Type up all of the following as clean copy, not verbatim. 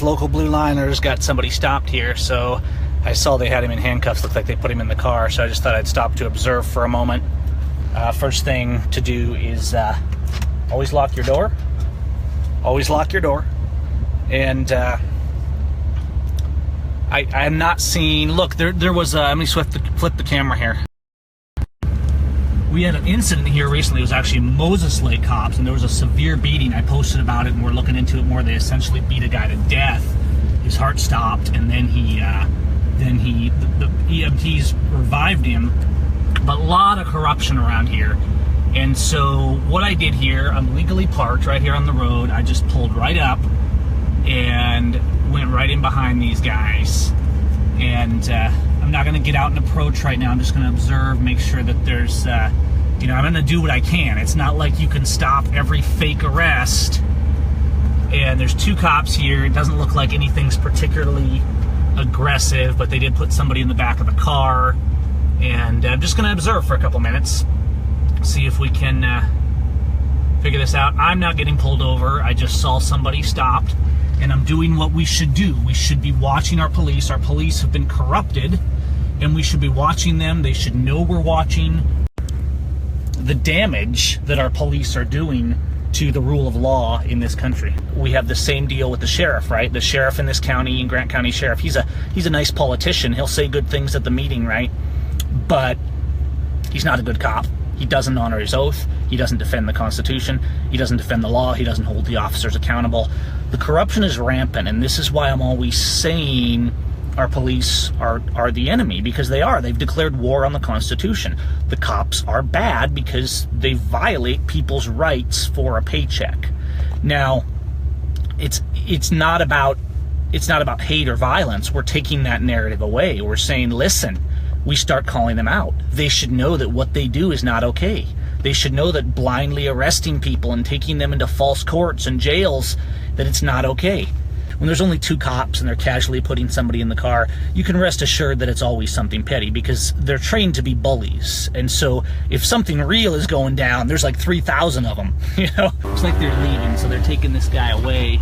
these local blue liners got somebody stopped here, so I saw they had him in handcuffs. Looked like they put him in the car, so I just thought I'd stop to observe for a moment. First thing to do is always lock your door. Always lock your door. And I'm not seeing... Look, there was... let me flip the camera here. We had an incident here recently. It was actually Moses Lake cops, and there was a severe beating. I posted about it, and we're looking into it more. They essentially beat a guy to death. His heart stopped, and then the EMTs revived him. But a lot of corruption around here. And so what I did here, I'm legally parked right here on the road. I just pulled right up and went right in behind these guys. And I'm not going to get out and approach right now. I'm just going to observe, make sure that there's, I'm going to do what I can. It's not like you can stop every fake arrest. And there's 2 cops here. It doesn't look like anything's particularly aggressive, but they did put somebody in the back of the car. And I'm just going to observe for a couple minutes, see if we can figure this out. I'm not getting pulled over. I just saw somebody stopped, and I'm doing what we should do. We should be watching our police. Our police have been corrupted, and we should be watching them. They should know we're watching. The damage that our police are doing to the rule of law in this country. We have the same deal with the sheriff, right? The sheriff in this county, in Grant County Sheriff, he's a nice politician. He'll say good things at the meeting, right? But he's not a good cop. He doesn't honor his oath. He doesn't defend the Constitution. He doesn't defend the law. He doesn't hold the officers accountable. The corruption is rampant, and this is why I'm always saying our police are the enemy, because they are. They've declared war on the Constitution. The cops are bad because they violate people's rights for a paycheck. Now, it's not about hate or violence. We're taking that narrative away. We're saying, listen, we start calling them out. They should know that what they do is not okay. They should know that blindly arresting people and taking them into false courts and jails, that it's not okay. When there's only 2 cops and they're casually putting somebody in the car, you can rest assured that it's always something petty, because they're trained to be bullies. And so if something real is going down, there's like 3,000 of them, It's like they're leaving, so they're taking this guy away.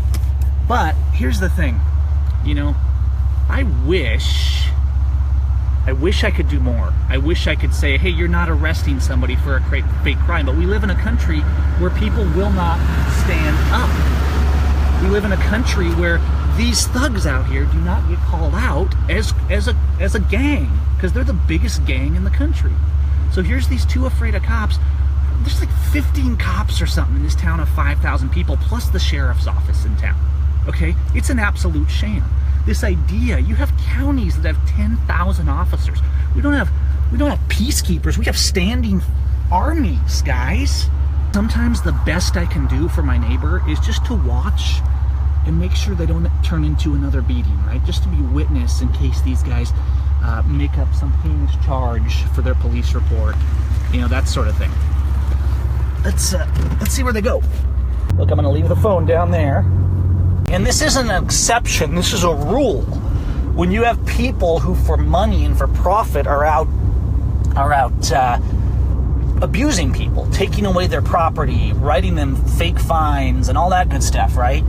But here's the thing, I wish I could do more. I wish I could say, hey, you're not arresting somebody for a fake crime. But we live in a country where people will not stand up. We live in a country where these thugs out here do not get called out as a gang, because they're the biggest gang in the country. So here's these 2 Ephrata cops. There's like 15 cops or something in this town of 5,000 people, plus the sheriff's office in town. Okay? It's an absolute sham. This idea, you have counties that have 10,000 officers. We don't have peacekeepers. We have standing armies, guys. Sometimes the best I can do for my neighbor is just to watch and make sure they don't turn into another beating, right? Just to be witness in case these guys make up some heinous charge for their police report, that sort of thing. Let's see where they go. Look, I'm going to leave the phone down there. And this isn't an exception, this is a rule. When you have people who for money and for profit are out abusing people, taking away their property, writing them fake fines and all that good stuff, right?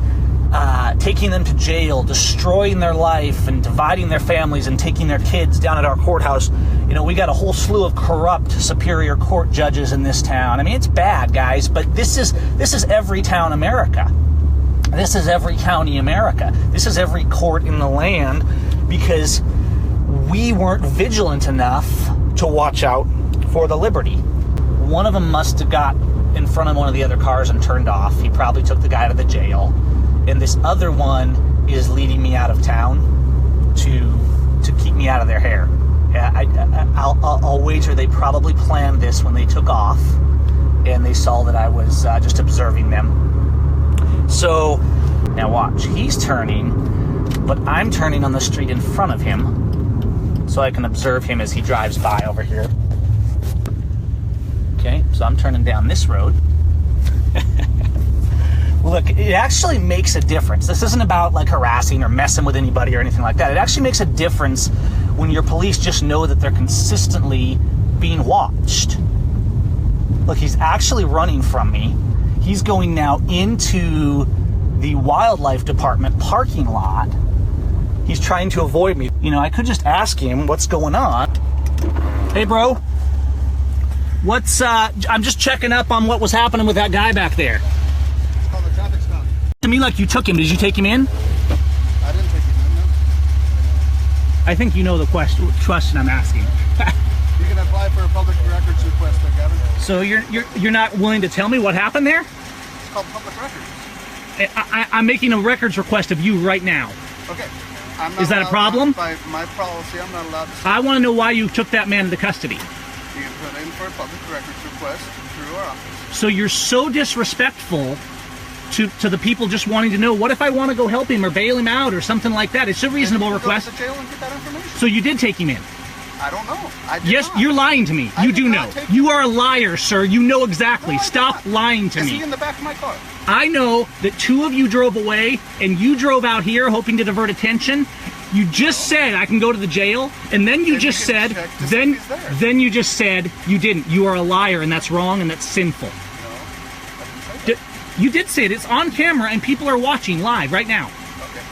Taking them to jail, destroying their life and dividing their families and taking their kids down at our courthouse. We got a whole slew of corrupt Superior Court judges in this town. I mean, it's bad, guys, but this is every town America. This is every county America. This is every court in the land, because we weren't vigilant enough to watch out for the liberty. One of them must have got in front of one of the other cars and turned off. He probably took the guy to the jail. And this other one is leading me out of town to keep me out of their hair. I'll wager they probably planned this when they took off and they saw that I was just observing them. So, now watch, he's turning, but I'm turning on the street in front of him so I can observe him as he drives by over here. Okay, so I'm turning down this road. Look, it actually makes a difference. This isn't about like harassing or messing with anybody or anything like that. It actually makes a difference when your police just know that they're consistently being watched. Look, he's actually running from me. He's going now into the wildlife department parking lot. He's trying to avoid me. You know, I could just ask him what's going on. Hey, bro. I'm just checking up on what was happening with that guy back there. Oh, the traffic stop. To me, like you took him. Did you take him in? I didn't take him in, no. I think you know the question I'm asking. You can apply for a public records request, Gavin. So you're not willing to tell me what happened there? It's called public records. I'm making a records request of you right now. Okay. I'm not Is that a problem? By my policy, I'm not allowed to. I want to know why you took that man into custody. You can put in for a public records request through our office. So you're so disrespectful to the people just wanting to know, what if I want to go help him or bail him out or something like that? It's a reasonable request. Go to the jail and get that information. So you did take him in? I don't know. Yes, you're lying to me. You do know. You are a liar, sir. You know exactly. No, Stop lying to me. Is he in the back of my car? I know that two of you drove away and you drove out here hoping to divert attention. You just said I can go to the jail, and then you just said, then you just said you didn't. You are a liar, and that's wrong, and that's sinful. No, I didn't say that. You did say it. It's on camera, and people are watching live right now. Okay.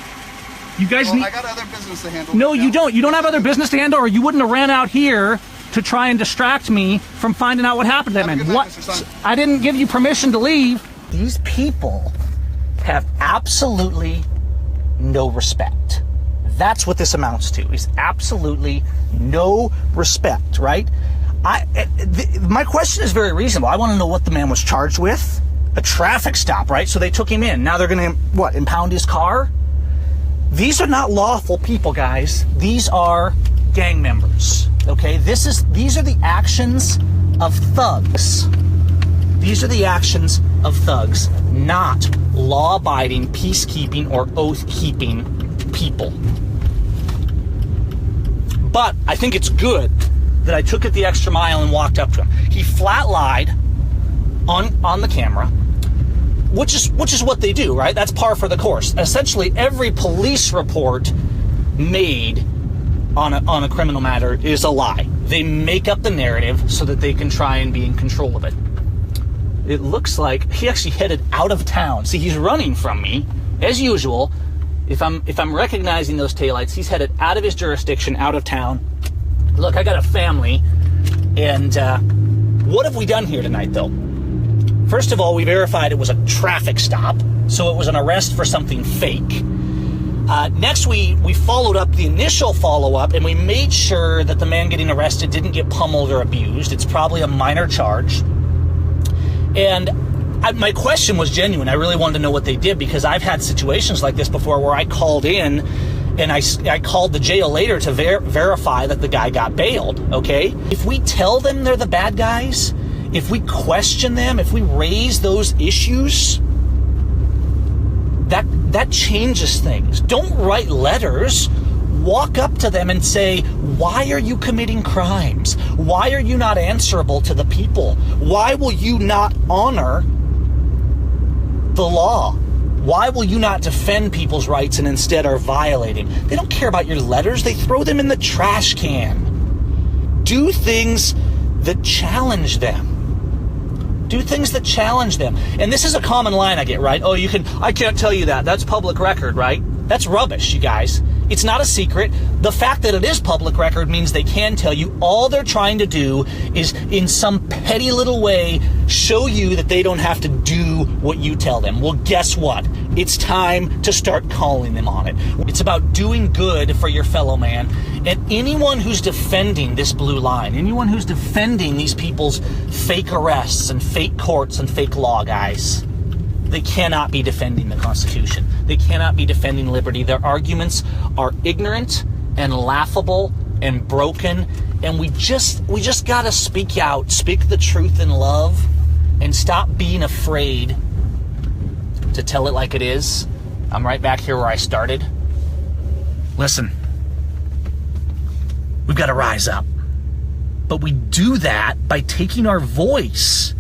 You guys need... I got other business to handle. No, right you now. don't. You don't have other business to handle, or you wouldn't have ran out here to try and distract me from finding out what happened to that man. Have a good night, Mr. Sun. I didn't give you permission to leave. These people have absolutely no respect. That's what this amounts to, is absolutely no respect, right? My question is very reasonable. I want to know what the man was charged with. A traffic stop, right? So they took him in. Now they're going to, what, impound his car? These are not lawful people, guys. These are gang members, okay? These are the actions of thugs. These are the actions of thugs, not law-abiding, peacekeeping, or oath-keeping people. But I think it's good that I took it the extra mile and walked up to him. He flat lied on the camera, which is what they do, right? That's par for the course. Essentially, every police report made on a criminal matter is a lie. They make up the narrative so that they can try and be in control of it. It looks like he actually headed out of town. See, he's running from me, as usual. If I'm recognizing those taillights, he's headed out of his jurisdiction, out of town. Look, I got a family, and what have we done here tonight, though? First of all, we verified it was a traffic stop, so it was an arrest for something fake. Next, we followed up the initial follow-up, and we made sure that the man getting arrested didn't get pummeled or abused. It's probably a minor charge. And my question was genuine. I really wanted to know what they did, because I've had situations like this before where I called in and I called the jail later to verify that the guy got bailed, okay? If we tell them they're the bad guys, if we question them, if we raise those issues, that changes things. Don't write letters. Walk up to them and say, why are you committing crimes? Why are you not answerable to the people? Why will you not honor the law? Why will you not defend people's rights and instead are violating? They don't care about your letters. They throw them in the trash can. Do things that challenge them. Do things that challenge them. And this is a common line I get, right? Oh, I can't tell you that. That's public record, right? That's rubbish, you guys. It's not a secret. The fact that it is public record means they can tell you. All they're trying to do is, in some petty little way, show you that they don't have to do what you tell them. Well, guess what? It's time to start calling them on it. It's about doing good for your fellow man. And anyone who's defending this blue line, anyone who's defending these people's fake arrests and fake courts and fake law, guys, they cannot be defending the Constitution. They cannot be defending liberty. Their arguments are ignorant and laughable and broken. And we just got to speak out, speak the truth in love, and stop being afraid to tell it like it is. I'm right back here where I started. Listen, we've got to rise up. But we do that by taking our voice,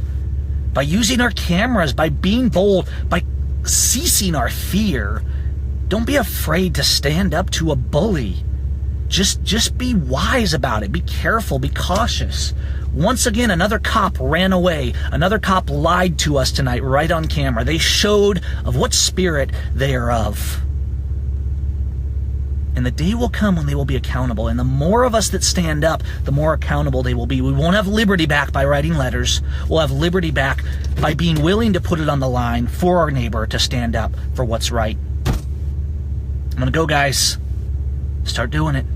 by using our cameras, by being bold, by ceasing our fear. Don't be afraid to stand up to a bully. Just be wise about it. Be careful. Be cautious. Once again, another cop ran away. Another cop lied to us tonight right on camera. They showed of what spirit they are of. And the day will come when they will be accountable. And the more of us that stand up, the more accountable they will be. We won't have liberty back by writing letters. We'll have liberty back by being willing to put it on the line for our neighbor to stand up for what's right. I'm going to go, guys. Start doing it.